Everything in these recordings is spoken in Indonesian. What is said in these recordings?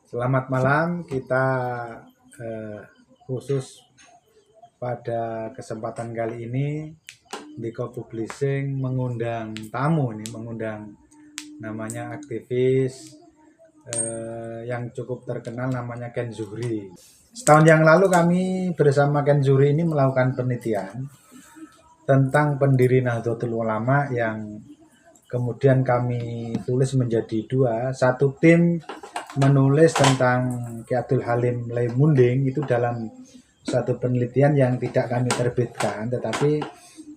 Selamat malam, kita khusus pada kesempatan kali ini Diko Publishing mengundang tamu nih, mengundang namanya aktivis yang cukup terkenal namanya Ken Zuhri. Setahun yang lalu kami bersama Ken Zuhri ini melakukan penelitian tentang pendiri Nahdlatul Ulama yang kemudian kami tulis menjadi dua. Satu tim menulis tentang Ki Abdul Halim Leimunding itu dalam satu penelitian yang tidak kami terbitkan, tetapi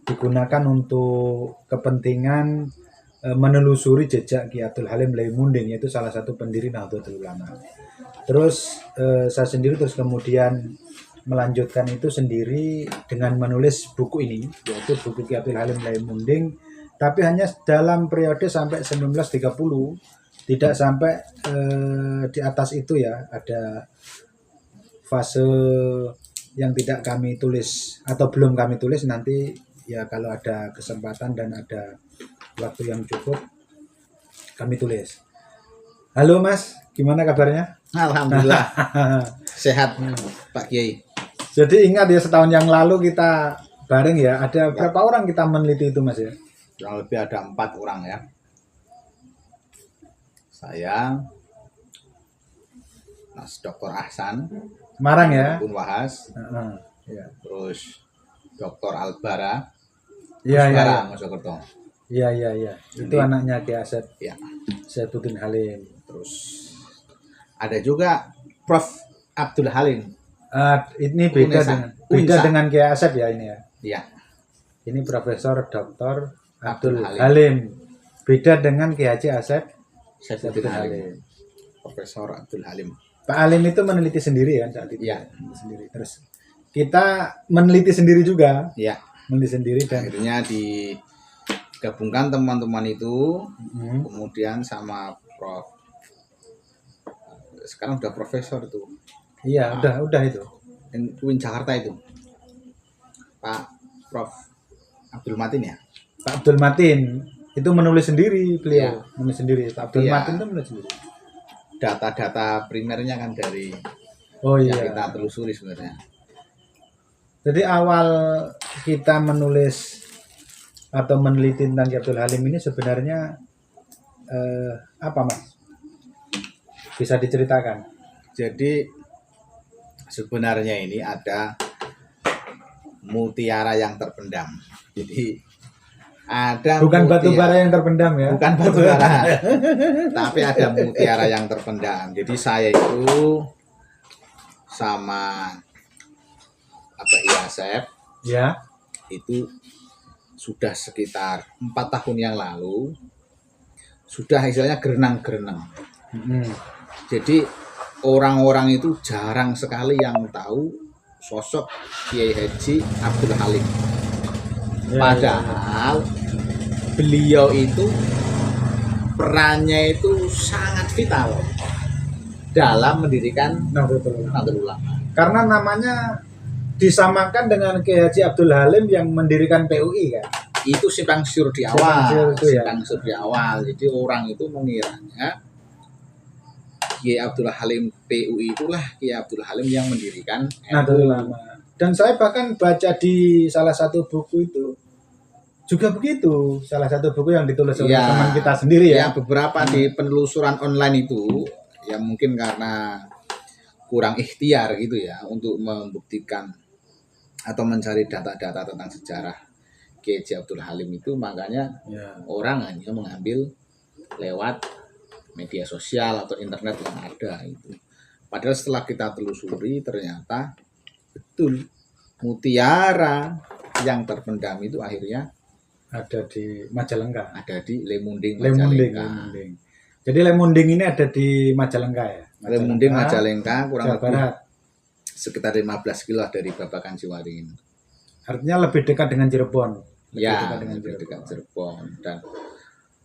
digunakan untuk kepentingan menelusuri jejak Ki Abdul Halim Leimunding, yaitu salah satu pendiri Nahdlatul Ulama. Terus saya sendiri terus kemudian melanjutkan itu sendiri dengan menulis buku ini, yaitu buku Ki Abdul Halim Leimunding, tapi hanya dalam periode sampai 1930, tidak sampai di atas itu ya. Ada fase yang tidak kami tulis atau belum kami tulis, nanti ya kalau ada kesempatan dan ada waktu yang cukup kami tulis. Halo Mas, gimana kabarnya? Alhamdulillah sehat Pak Kiai. Jadi ingat ya, setahun yang lalu kita bareng ya, ada berapa orang kita meneliti itu Mas ya? Kurang lebih ada 4 orang ya. Saya, Mas Dr. Ahsan, Semarang ya? Bun Wahas, Ya. terus Dr. Albara, Iya, iya, Mas Sokerto. iya, iya. Itu anaknya Ki Asep. Ya. Saifuddin Halim. Terus ada juga Prof. Abdul Halim. Ini beda dengan Ki Asep ya ini ya. Iya. Ini Profesor Dr. Abdul Halim. Halim. Beda dengan Ki Haji Asep Saifuddin Halim. Profesor Abdul Halim. Pak Halim itu meneliti sendiri kan saat itu. Iya. Sendiri. Terus kita meneliti sendiri juga. Iya. Meneliti sendiri dan akhirnya digabungkan teman-teman itu, kemudian sama Prof. Sekarang udah profesor itu. Iya, udah itu. UIN Jakarta itu. Pak Prof. Abdul Matin ya? Pak Abdul Matin itu menulis sendiri, beliau menulis sendiri. Pak Abdul Iya. Matin itu menulis sendiri. Data-data primernya kan dari yang kita telusuri sebenarnya. Jadi awal kita menulis atau meneliti tentang Ki Abdul Halim ini sebenarnya apa Mas? Bisa diceritakan? Jadi sebenarnya ini ada mutiara yang terpendam. Jadi ada bukan batu bara yang terpendam ya? Bukan batu bara, tapi ada mutiara yang terpendam. Jadi saya itu sama Asep ya, itu sudah sekitar 4 tahun yang lalu sudah istilahnya gerenang-gerenang. Jadi orang-orang itu jarang sekali yang tahu sosok Kiai Haji Abdul Halim. Padahal beliau itu perannya itu sangat vital dalam mendirikan Nahdlatul Ulama. Karena namanya disamakan dengan Kiai Haji Abdul Halim yang mendirikan PUI kan? Itu simpang siur di awal. Jadi orang itu mengiranya Kiai Abdul Halim PUI itulah Kiai Abdul Halim yang mendirikan Nahdlatul Ulama. Dan saya bahkan baca di salah satu buku itu juga begitu, salah satu buku yang ditulis oleh teman kita sendiri ya. Beberapa di penelusuran online itu ya mungkin karena kurang ikhtiar gitu ya untuk membuktikan atau mencari data-data tentang sejarah Kiai Haji Abdul Halim itu, makanya orang hanya mengambil lewat media sosial atau internet yang ada itu. Padahal setelah kita telusuri ternyata betul mutiara yang terpendam itu akhirnya ada di Majalengka. Ada di Leimunding. Jadi Leimunding ini ada di Majalengka ya? Leimunding Majalengka kurang lebih sekitar 15 kilo dari Babakan Ciwaringin. Artinya lebih dekat dengan Cirebon. Lebih dekat Cirebon. Dan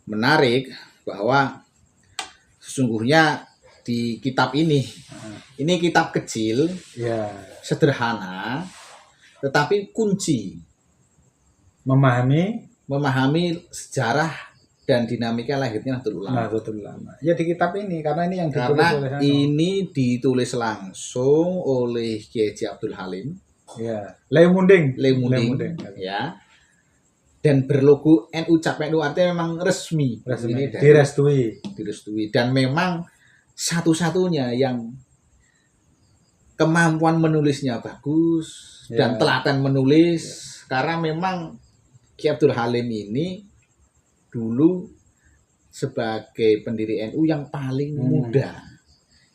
menarik bahwa sesungguhnya di kitab ini kitab kecil, sederhana, tetapi kunci memahami sejarah dan dinamika lahirnya Nahdlatul Ulama. Nahdlatul Ulama. Ya di kitab ini karena ini yang ditulis Karena oleh ini ditulis langsung oleh Kiai Haji Abdul Halim, ya, Leumunding, Leumunding, ya. Dan berlogo NU Cap NU artinya memang resmi. Ini direstui dan memang satu-satunya yang kemampuan menulisnya bagus dan telaten menulis karena memang Ki Abdul Halim ini dulu sebagai pendiri NU yang paling muda.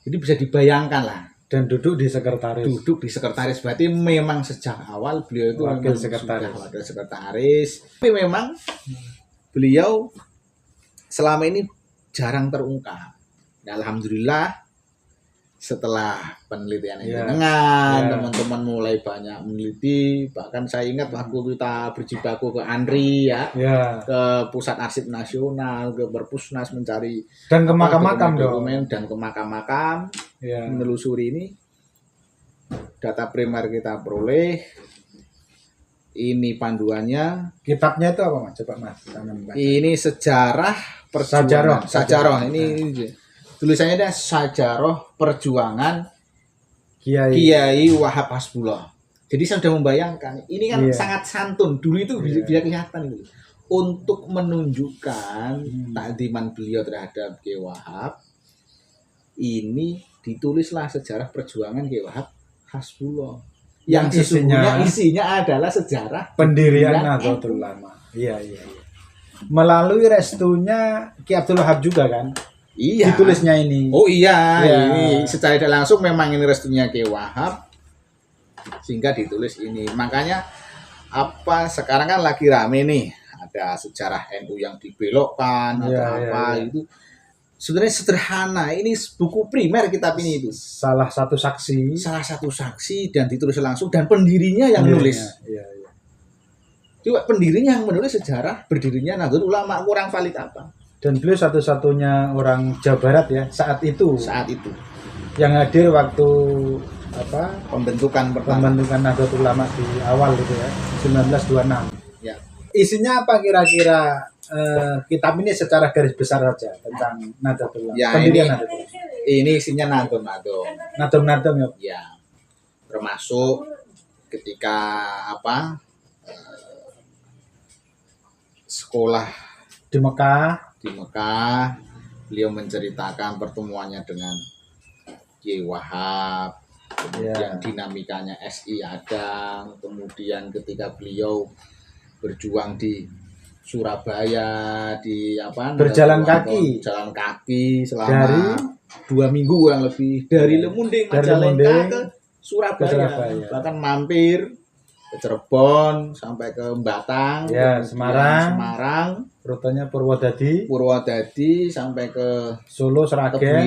Jadi bisa dibayangkan lah. Dan duduk di sekretaris. Berarti memang sejak awal beliau itu wakil sekretaris. Tapi memang beliau selama ini jarang terungkap. Nah, alhamdulillah setelah penelitian dengan teman-teman mulai banyak meneliti, bahkan saya ingat waktu kita berjibaku ke ANRI ke Pusat Arsip Nasional, ke Perpusnas mencari dan ke makam-makam dokumen dan ke makam-makam menelusuri ini, data primer kita peroleh. Ini panduannya. Kitabnya itu apa Mas? Coba Mas. Ini sejarah perjuangan. Sajaroh. Ini tulisannya ada Sajaroh Perjuangan Kiai Wahab Hasbullah. Jadi saya sudah membayangkan, ini kan sangat santun. Dulu itu bisa kelihatan itu. Untuk menunjukkan takdiman beliau terhadap Kiai Wahab, ini ditulislah sejarah perjuangan Kiai Wahab Hasbullah. Yang sesungguhnya isinya adalah sejarah pendirian Nahdlatul Ulama. Iya. Melalui restunya Ki Abdul Wahab juga kan? Iya. Ditulisnya ini. Oh iya. Ini secara tidak langsung memang ini restunya Kiai Wahab sehingga ditulis ini. Makanya sekarang kan lagi rame nih, ada sejarah NU yang dibelokkan atau itu. Sebenarnya sederhana, ini buku primer kitab ini itu. Salah satu saksi dan ditulis langsung dan pendirinya yang menulis. Iya. Coba pendirinya yang menulis sejarah berdirinya Nahdlatul Ulama, kurang valid apa? Dan beliau satu-satunya orang Jawa Barat ya saat itu yang hadir waktu pembentukan Nahdlatul Ulama di awal gitu ya, 1926. Ya. Isinya apa kira-kira kitab ini secara garis besar saja tentang Nahdlatul Ulama? Ya, pendirian Nahdlatul Ulama. Ini isinya nadom ya. Termasuk ketika sekolah di Mekah, beliau menceritakan pertemuannya dengan Kiai Wahab, kemudian dinamikanya SI ada, kemudian ketika beliau berjuang di Surabaya berjalan kaki selama dari 2 minggu kurang lebih dari Leumunding Majalengka ke Surabaya, bahkan mampir ke Cirebon sampai ke Batang, Semarang, rutenya Purwodadi sampai ke Solo Sragen,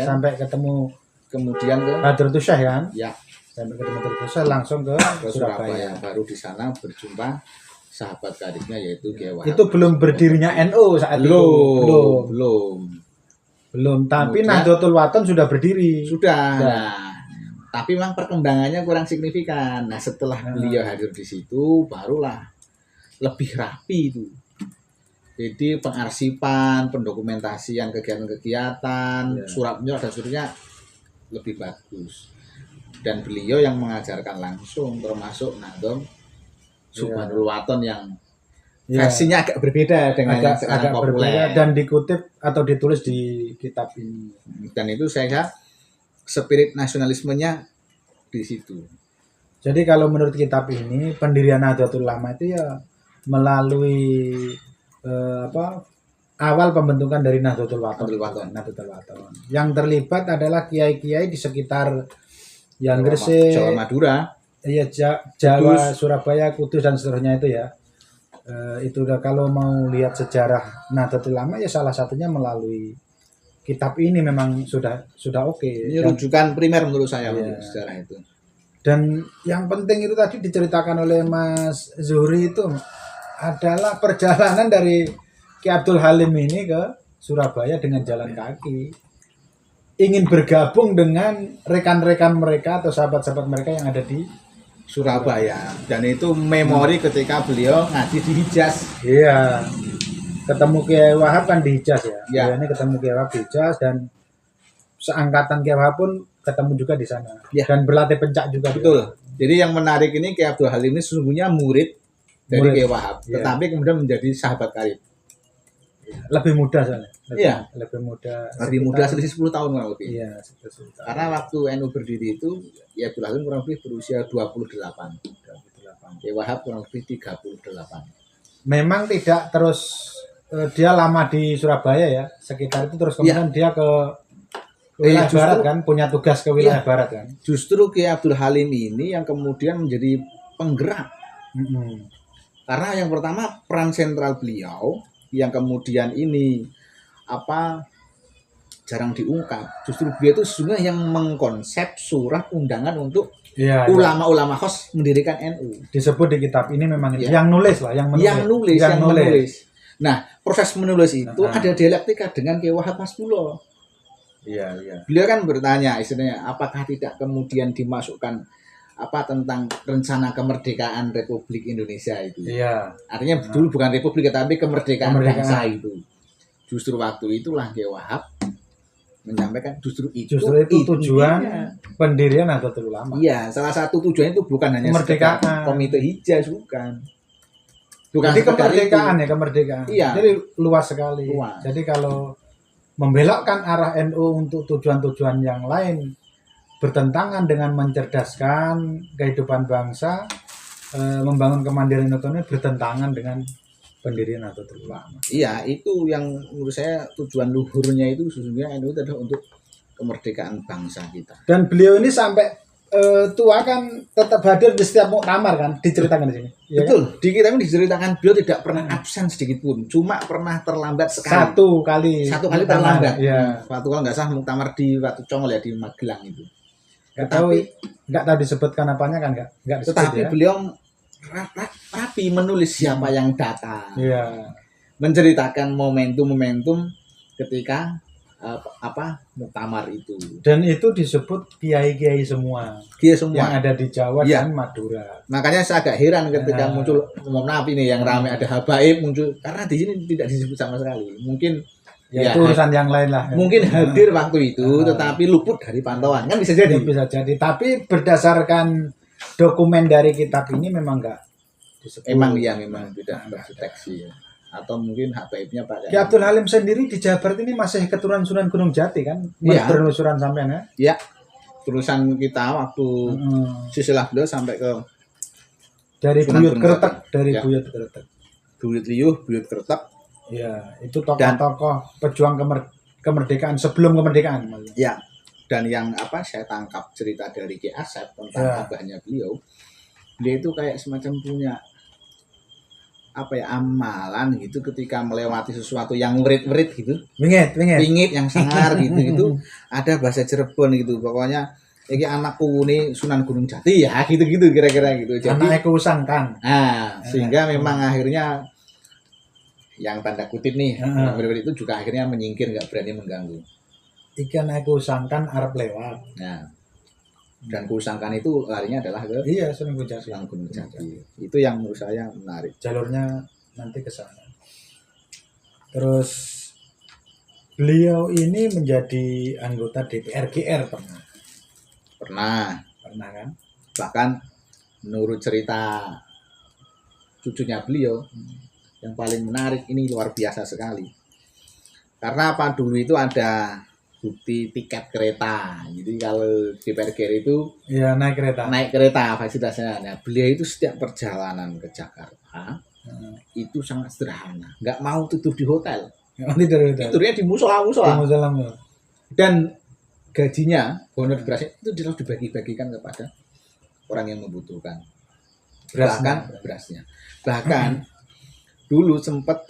sampai ketemu kemudian ke Hadratus Syekh kan? Ya. Sampai ketemu Hadratus Syekh langsung ke Surabaya. Baru di sana berjumpa sahabat karibnya yaitu Kiai Wahab. Itu belum berdirinya NU saat itu. Belum. Tapi Nahdlatul Wathon sudah berdiri. Sudah. Tapi memang perkembangannya kurang signifikan. Nah, setelah beliau hadir di situ, barulah lebih rapi itu. Jadi pengarsipan, pendokumentasian kegiatan-kegiatan, surat menyurat dan seterusnya lebih bagus. Dan beliau yang mengajarkan langsung, termasuk Nahdlatul Subhanul Wathon yang versinya agak berbeda dengan yang sekarang populer dan dikutip atau ditulis di kitab ini. Dan itu saya spirit nasionalismenya di situ. Jadi kalau menurut kitab ini pendirian Nahdlatul Ulama itu ya melalui awal pembentukan dari Nahdlatul Wathon. Yang terlibat adalah kiai-kiai di sekitar yang Gresik, Jawa Madura, Jawa, Surabaya, Kudus dan seterusnya itu ya. Itu udah kalau mau lihat sejarah Nahdlatul Ulama ya salah satunya melalui kitab ini memang sudah oke. Ini rujukan primer menurut saya untuk sejarah itu. Dan yang penting itu tadi diceritakan oleh Mas Zuhri itu adalah perjalanan dari Ki Abdul Halim ini ke Surabaya dengan jalan kaki. Ingin bergabung dengan rekan-rekan mereka atau sahabat-sahabat mereka yang ada di Surabaya. Dan itu memori ketika beliau ngaji di Hijaz. Iya. ketemu Kiai Wahab kan di Hijaz ya. Ya. Beliau ini ketemu Kiai Wahab di Hijaz dan seangkatan Kiai Wahab pun ketemu juga di sana. Ya. Dan berlatih pencak juga. Betul. Jadi yang menarik ini Kiai Abdul Halim ini sesungguhnya murid dari Murid. Kiai Wahab, Iya. tetapi kemudian menjadi sahabat karib. Lebih muda soalnya. Iya. Lebih muda. Lebih muda selisih 10 tahun kurang lebih. Iya, sekitar Karena waktu NU berdiri itu Kiai Abdul Halim kurang lebih berusia 28. 28. Kiai Wahab kurang lebih 38. Memang tidak terus dia lama di Surabaya ya, sekitar itu terus kemudian dia ke wilayah justru- barat kan, punya tugas ke wilayah barat kan. Justru Kiai Abdul Halim ini yang kemudian menjadi penggerak. Mm-mm. Karena yang pertama peran sentral beliau yang kemudian ini jarang diungkap. Justru beliau itu sesungguhnya yang mengkonsep surat undangan untuk Iya, iya. ulama-ulama khos mendirikan NU. Disebut di kitab ini memang Iya. yang nulis lah, yang menulis. Yang menulis. Nah, proses menulis itu Nah. ada dialektika dengan Kiai Wahab Hasbullah. Iya, iya. Beliau kan bertanya istilahnya apakah tidak kemudian dimasukkan tentang rencana kemerdekaan Republik Indonesia itu. Iya. Artinya dulu bukan republik tapi kemerdekaan bangsa Kemerdekaan. itu. Justru waktu itulah Kiai Wahab menyampaikan justru itu tujuan intinya. pendirian Nahdlatul Ulama. Iya, salah satu tujuannya itu bukan hanya Kemerdekaan. sekedar komite Hijaz, bukan. Bukan Jadi sekedar kemerdekaan itu. ya, kemerdekaan. Iya. Jadi luas sekali. Luas. Jadi kalau membelokkan arah NU untuk tujuan-tujuan yang lain bertentangan dengan mencerdaskan kehidupan bangsa, membangun kemandirian otonomi bertentangan dengan pendirian Nahdlatul Ulama. Iya, itu yang menurut saya tujuan luhurnya itu sesungguhnya NU itu adalah untuk kemerdekaan bangsa kita. Dan beliau ini sampai tua kan tetap hadir di setiap muktamar kan, diceritakan di sini. Iya kan? Betul, di kita ini diceritakan beliau tidak pernah absen sedikit pun, cuma pernah terlambat sekali. Satu kali muktamar. terlambat. Iya. Waktu kalau nggak salah muktamar di Watu Congol ya di Magelang itu. Nggak tahu disebutkan apanya kan nggak disebut Tetapi ya. beliau rapi menulis siapa yang datang, Iya. menceritakan momentum-momentum ketika muktamar itu. Dan itu disebut kiai-kiai semua Dia yang semua. ada di Jawa Iya. dan Madura. Makanya saya agak heran ketika Nah. muncul mohon maaf ini yang ramai ada habaib muncul karena di sini tidak disebut sama sekali. Mungkin Ya, Ya, itu urusan yang lain lah. mungkin hadir waktu itu Nah. tetapi luput dari pantauan kan bisa jadi. Ya, bisa jadi. Tapi berdasarkan dokumen dari kitab ini memang nggak disebut. Memang tidak terdeteksi ya. Atau mungkin habaibnya Pak. Ki Abdul Halim sendiri di Jawa Barat ini masih keturunan Sunan Gunung Jati kan? Iya. Penelusuran sampean ya? Ya, tulisan kita waktu Mm. silsilah beliau sampai ke Dari Sunan Buyut Gunung Kretek, Jati. dari Ya. Buyut Kretek. Buyut Riuh, Buyut Kretek. Ya, itu tokoh-tokoh pejuang kemerdekaan sebelum kemerdekaan. Ya. Dan yang saya tangkap cerita dari Ki Asep tentang Ya. abahnya beliau itu kayak semacam punya amalan gitu ketika melewati sesuatu yang werit-werit gitu, Wingit. pingit yang sangar gitu itu ada bahasa Cirebon gitu pokoknya iki anakku ini Sunan Gunung Jati ya gitu-gitu kira-kira gitu. Jadi Anaknya keusangkan. sehingga memang akhirnya yang tanda kutip nih Heeh. werit itu juga akhirnya menyingkir nggak berani mengganggu. Iki anaknya keusangkan arep lewat. Nah, dan kusangkan itu larinya adalah ke Iya, Sunan Gunung Jati. Sunan Gunung Jati. Itu yang menurut saya menarik. Jalurnya nanti ke sana. Terus beliau ini menjadi anggota DPR GR Pernah pernah kan? bahkan menurut cerita cucunya beliau yang paling menarik ini luar biasa sekali. Karena dulu itu ada bukti tiket kereta. Jadi kalau DPR GR itu Iya, naik kereta. naik kereta fasilitasnya. Nah, beliau itu setiap perjalanan ke Jakarta Heeh. itu sangat sederhana, nggak mau tidur di hotel, Tidur itu. tidurnya di musola-musola. Musola. Dan gajinya, honor berasnya itu dibagi-bagikan kepada orang yang membutuhkan. Berasnya. Bahkan dulu sempat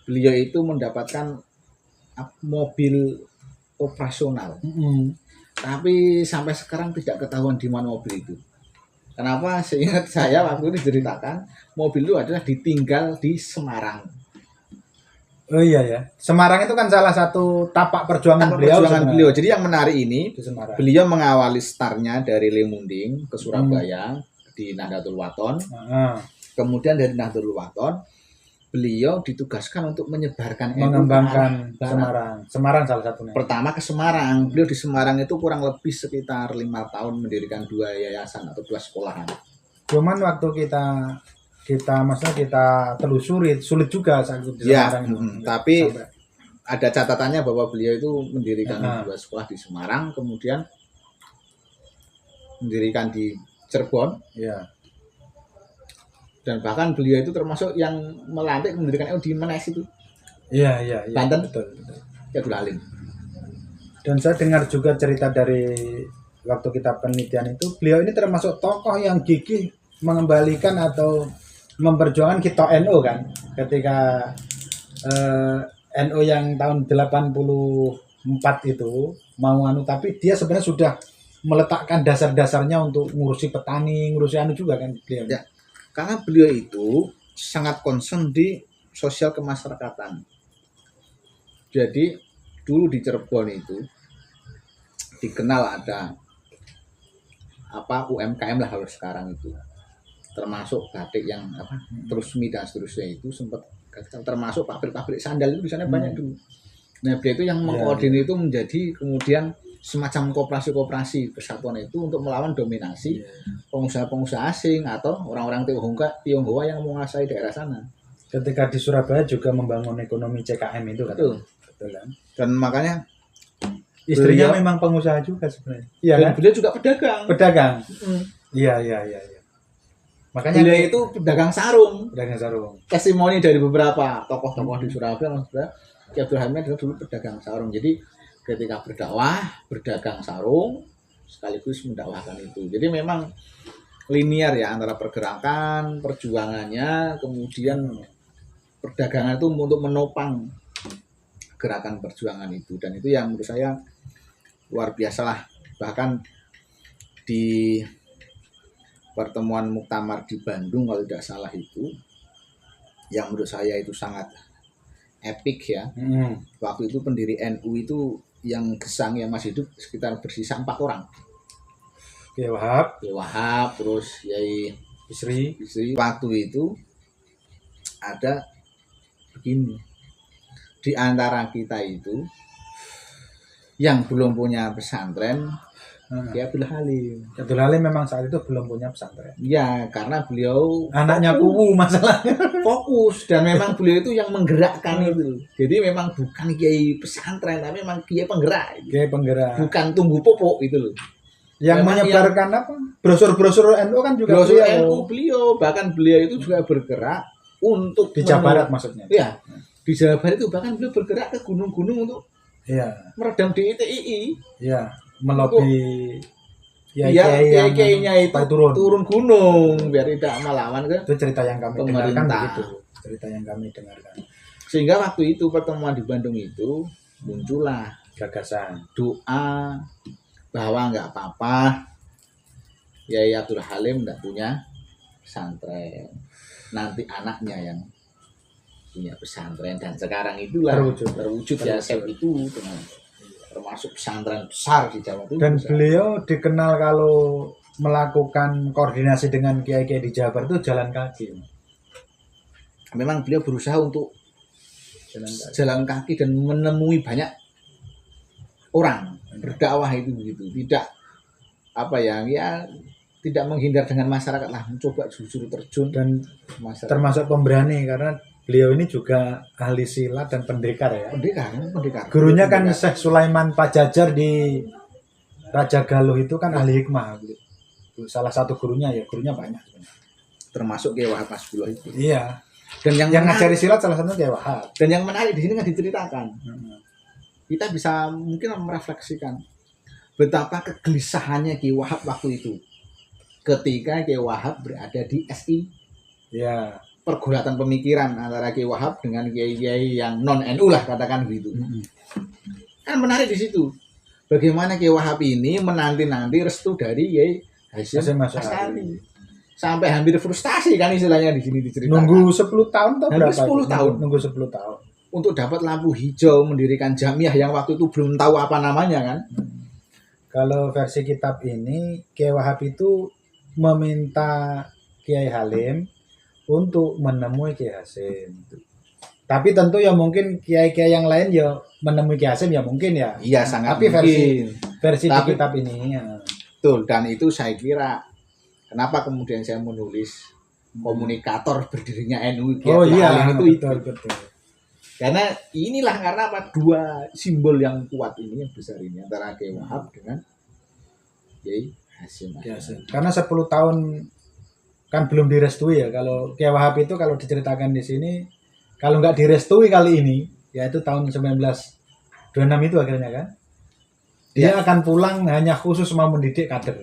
beliau itu mendapatkan mobil operasional. Tapi sampai sekarang tidak ketahuan di mana mobil itu. Kenapa? Seingat saya waktu itu diceritakan mobil itu adalah ditinggal di Semarang. Oh iya ya. Semarang itu kan salah satu tapak perjuangan beliau. Jadi yang menarik ini Di Semarang. beliau mengawali startnya dari Lemunding ke Surabaya di Nahdlatul Wathon. Heeh. Kemudian dari Nahdlatul Wathon beliau ditugaskan untuk menyebarkan NU mengembangkan ke arah barat. Semarang salah satunya. Pertama ke Semarang, beliau di Semarang itu kurang lebih sekitar 5 tahun mendirikan 2 yayasan atau 2 sekolahan. Cuman waktu maksudnya kita telusuri sulit juga saat itu di Ya, Semarang itu. tapi Sampai. ada catatannya bahwa beliau itu mendirikan 2 sekolah di Semarang, kemudian mendirikan di Cirebon, Ya. dan bahkan beliau itu termasuk yang melantik mendirikan di Menes itu, Iya. Banten. Betul. Abdul Halim. Dan saya dengar juga cerita dari waktu kita penelitian itu, beliau ini termasuk tokoh yang gigih mengembalikan atau memperjuangkan kita NU kan, ketika NU yang tahun 84 itu mau tapi dia sebenarnya sudah meletakkan dasar-dasarnya untuk ngurusi petani, ngurusi juga kan beliau. Ya, karena beliau itu sangat concern di sosial kemasyarakatan. Jadi dulu di Cirebon itu dikenal ada UMKM lah kalau sekarang itu, termasuk batik yang terus mie dan seterusnya itu sempat termasuk pabrik-pabrik sandal itu di sana banyak dulu. Nah beliau itu yang mengkoordinir itu menjadi kemudian semacam koperasi-koperasi persatuan itu untuk melawan dominasi pengusaha-pengusaha asing atau orang-orang Tionghoa yang menguasai daerah sana. Ketika di Surabaya juga membangun ekonomi CKM itu kan. Betul kan? Dan makanya istrinya memang pengusaha juga sebenarnya. Iya kan? Beliau juga pedagang. Iya. Makanya beliau itu pedagang sarung. Testimoni dari beberapa tokoh-tokoh di Surabaya, Ki Abdul Halim adalah dulu pedagang sarung. Jadi ketika berdagang sarung sekaligus mendakwahkan itu. Jadi memang linear ya antara pergerakan, perjuangannya, kemudian perdagangan itu untuk menopang gerakan perjuangan itu. Dan itu yang menurut saya luar biasa lah. Bahkan di pertemuan muktamar di Bandung kalau tidak salah itu, yang menurut saya itu sangat epik ya. Waktu itu pendiri NU itu yang gesang yang masih hidup sekitar bersisa 4 orang. Kiai Wahab, terus Yai Bisri. Waktu itu ada begini, di antara kita itu yang belum punya pesantren, Kiai Abdul Halim. Abdul Halim memang saat itu belum punya pesantren. Ya, karena beliau anaknya kuwu masalahnya. Fokus, dan memang beliau itu yang menggerakkan itu. Jadi memang bukan kiai pesantren, tapi memang kiai penggerak. Kiai penggerak. Bukan tunggu popok itu loh. Yang memang menyebarkan apa? Brosur-brosur NU kan juga brosur NU beliau. Bahkan beliau itu juga bergerak untuk di Jawa Barat maksudnya. Iya. Di Jawa Barat itu bahkan beliau bergerak ke gunung-gunung untuk meredam DITII. Iya, melobi kiai-kiainya itu turun gunung biar tidak melawan ke itu cerita yang kami dengarkan begitu. Cerita yang kami dengarkan. Sehingga waktu itu pertemuan di Bandung itu muncullah gagasan doa bahwa nggak apa-apa Yai Abdul Halim nggak punya pesantren, nanti anaknya yang punya pesantren. Dan sekarang itulah terwujud ya itu dengan termasuk pesantren besar di Jawa Timur. Dan beliau dikenal kalau melakukan koordinasi dengan kiai-kiai di Jawa Barat itu jalan kaki. Memang beliau berusaha untuk jalan kaki dan menemui banyak orang berdakwah itu begitu. Tidak tidak menghindar dengan masyarakat lah, mencoba jujur terjun dan masyarakat. Termasuk pemberani karena beliau ini juga ahli silat dan pendekar ya. Pendekar. Gurunya kan Syekh Sulaiman Pajajar di Raja Galuh itu kan ahli hikmah. Salah satu gurunya banyak. Termasuk Kiai Wahab Masbullah itu. Iya. Dan yang ngajari silat salah satunya Kiai Wahab. Dan yang menarik di sini kan diceritakan. Kita bisa mungkin merefleksikan betapa kegelisahannya Kiai Wahab waktu itu ketika Kiai Wahab berada di SI. Ya. Pergulatan pemikiran antara Kiai Wahab dengan kiai-kiai yang non NU lah katakan begitu. Kan menarik di situ. Bagaimana Kiai Wahab ini menanti-nanti restu dari Kiai Hasyim Asy'ari. Sampai hampir frustasi kan istilahnya di sini diceritakan. Nunggu 10 tahun atau berapa? 10 tahun. Nunggu 10 tahun. Untuk dapat lampu hijau mendirikan jamiah yang waktu itu belum tahu apa namanya kan. Kalau versi kitab ini Kiai Wahab itu meminta Kiai Halim untuk menemui Kiai Hasyim. Tapi tentu ya mungkin kiai-kiai yang lain ya menemui Ki Hasim ya mungkin ya. Iya, sangat Tapi mungkin. versi di Tapi- kitab ini ya. Betul, dan itu saya kira kenapa kemudian saya menulis komunikator berdirinya NU Ki Oh Abdul iya, Halim betul betul. Karena inilah karena apa, dua simbol yang kuat ini, yang besar ini, antara Kiai Wahab dengan Kiai Hasim. Ki Hasim. Karena 10 tahun kan belum direstui ya. Kalau Kiai Wahab itu kalau diceritakan di sini, kalau nggak direstui kali ini, yaitu tahun 1926 itu akhirnya kan, dia akan pulang hanya khusus mau mendidik kader.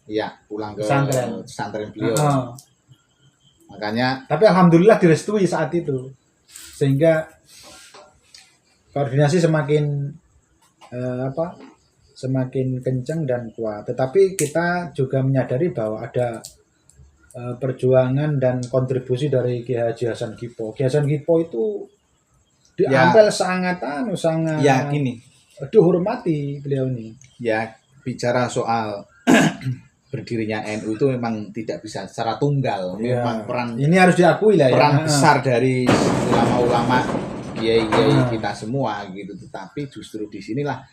Iya, pulang ke Pesantren. beliau. Makanya Tapi alhamdulillah direstui saat itu, sehingga koordinasi semakin semakin kencang dan kuat. Tetapi kita juga menyadari bahwa ada perjuangan dan kontribusi dari Ki Haji Hasan Kipo. Ki Hasan Kipo itu diampel sangat ya gini, dihormati beliau ini. ya bicara soal berdirinya NU itu memang tidak bisa secara tunggal. Ya, memang peran ini harus diakui lah ya. peran besar dari ulama-ulama kiai-kiai kita semua gitu. Tetapi justru disinilah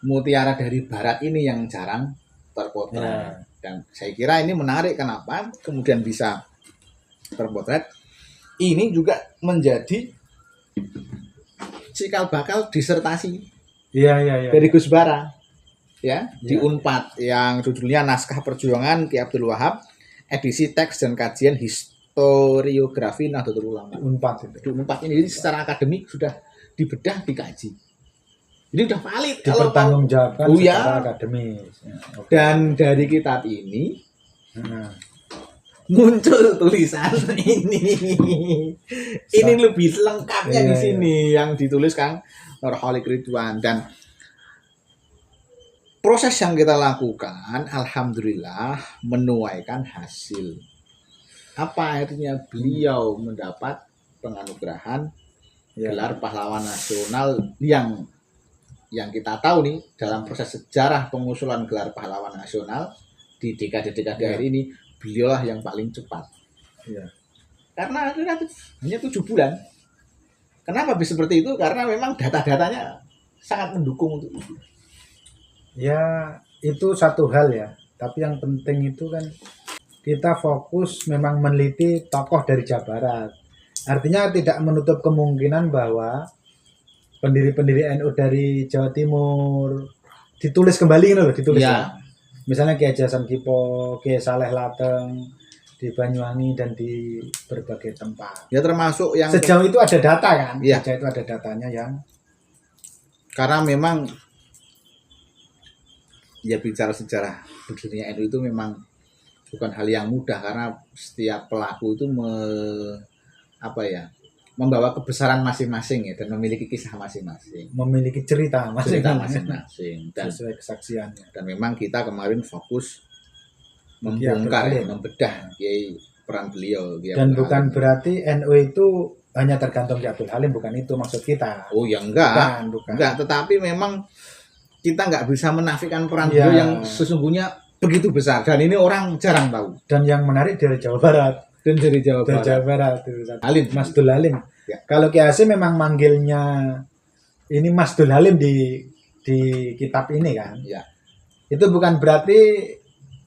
mutiara dari barat ini yang jarang terpotret. Ya. Dan saya kira ini menarik, kenapa kemudian bisa terpotret. Ini juga menjadi cikal bakal disertasi Iya. dari Gus Bara ya, di Ya. Unpad yang judulnya Naskah Perjuangan Ki Abdul Wahab, edisi teks dan kajian historiografi Nahdlatul Ulama. Unpad itu. Di Unpad ini jadi secara akademik sudah dibedah, dikaji. Jadi udah valid Dipertanggungjawabkan Oh, ya. secara akademis. Ya, oke. dan dari kitab ini Nah, muncul tulisan ini. Ini lebih lengkapnya Iya, di sini yang ditulis Kang Nurholik Ridwan. Dan proses yang kita lakukan alhamdulillah menuaikan hasil. Apa akhirnya beliau mendapat penganugerahan ya. gelar pahlawan nasional yang kita tahu nih dalam proses sejarah pengusulan gelar pahlawan nasional di dekade-dekade Ya. akhir ini, beliaulah yang paling cepat. Ya. Karena relatif hanya 7 bulan. Kenapa bisa seperti itu? Karena memang data-datanya sangat mendukung untuk itu. Ya, itu satu hal ya. Tapi yang penting itu kan kita fokus memang meneliti tokoh dari Jawa Barat. Artinya tidak menutup kemungkinan bahwa pendiri-pendiri NU dari Jawa Timur ditulis kembali loh, ditulis. Ya. Misalnya Ki Haji Hasan Kipo, Ki Saleh Lateng di Banyuwangi dan di berbagai tempat. Ya termasuk yang Sejauh itu ada data kan? Iya. Sejauh itu ada datanya yang karena memang ya bicara sejarah berdirinya NU itu memang bukan hal yang mudah, karena setiap pelaku itu membawa kebesaran masing-masing ya, dan memiliki kisah masing-masing, memiliki cerita masing-masing. Dan sesuai kesaksiannya. dan memang kita kemarin fokus Ki membongkar Abdul ya, Halim. membedah peran beliau Ki Dan Abdul bukan Halim. berarti NU itu hanya tergantung Ki Abdul Halim, bukan itu maksud kita. Oh ya enggak, Bukan. enggak, tetapi memang kita nggak bisa menafikan peran Ya. beliau yang sesungguhnya begitu besar, dan ini orang jarang tahu. Dan yang menarik dari Jawa Barat, Dan dari Jawa dari Barat, Jawa Barat itu Halim. Mas Dul Halim. Ya. Kalau Ki Hasim memang manggilnya ini Mas Dul Halim di kitab ini kan. Ya. Itu bukan berarti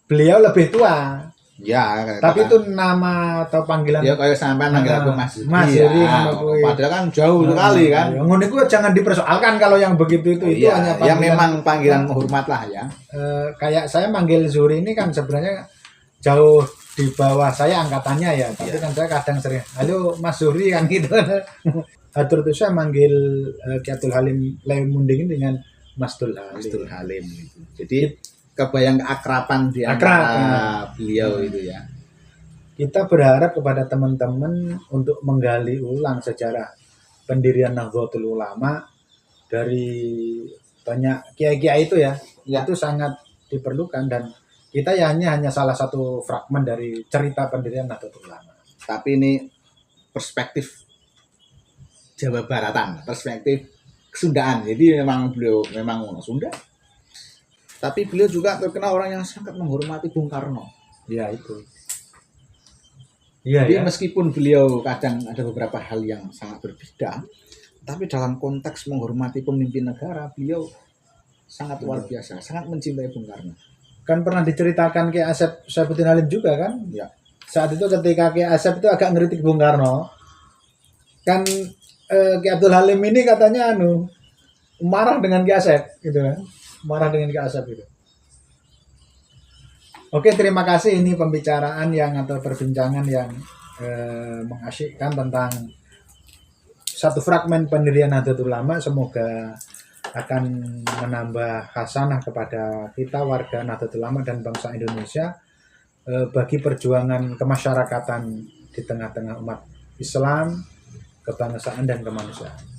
beliau lebih tua, Ya, tapi itu nama atau panggilan. ya kayak sampean manggil aku Mas Yuri. Mas Yuri, Ya, ngono kuwi. padahal kan jauh sekali kan. Ya, ngono iku jangan dipersoalkan kalau yang begitu itu Iya, hanya ya panggilan. memang panggilan menghormat lah ya. Kayak saya manggil Zuri ini kan sebenarnya jauh di bawah saya angkatannya ya, tapi Iya. kan saya kadang sering halo Mas Zuri kan gitu. Atur itu saya manggil Ki Abdul Halim Laimunding dengan Mas Dul Halim. Mastur Halim gitu. Jadi kebayang keakraban di Akrab, antara beliau itu ya. Kita berharap kepada teman-teman untuk menggali ulang sejarah pendirian Nahdlatul Ulama dari banyak kiai-kiai itu ya. Ya. Itu sangat diperlukan, dan kita ya hanya salah satu fragmen dari cerita pendirian Nahdlatul Ulama. Tapi ini perspektif Jawa Baratan, perspektif Kesundaan. Jadi memang beliau memang orang Sunda. Tapi beliau juga terkenal orang yang sangat menghormati Bung Karno. Ya itu. Iya Jadi ya. meskipun beliau kadang ada beberapa hal yang sangat berbeda, tapi dalam konteks menghormati pemimpin negara, beliau sangat luar biasa, sangat mencintai Bung Karno. Kan pernah diceritakan Ki Asep Saifuddin Halim juga kan? Ya, Saat itu ketika Ki Asep itu agak ngeritik Bung Karno, kan Ki Abdul Halim ini katanya marah dengan Ki Asep gitu kan. Marah dengan Ki Asep gitu. Oke, terima kasih ini pembicaraan yang atau perbincangan yang mengasyikkan tentang satu fragmen pendirian Nahdlatul Ulama. Semoga akan menambah hasanah kepada kita warga Nahdlatul Ulama dan bangsa Indonesia bagi perjuangan kemasyarakatan di tengah-tengah umat Islam, kebangsaan dan kemanusiaan.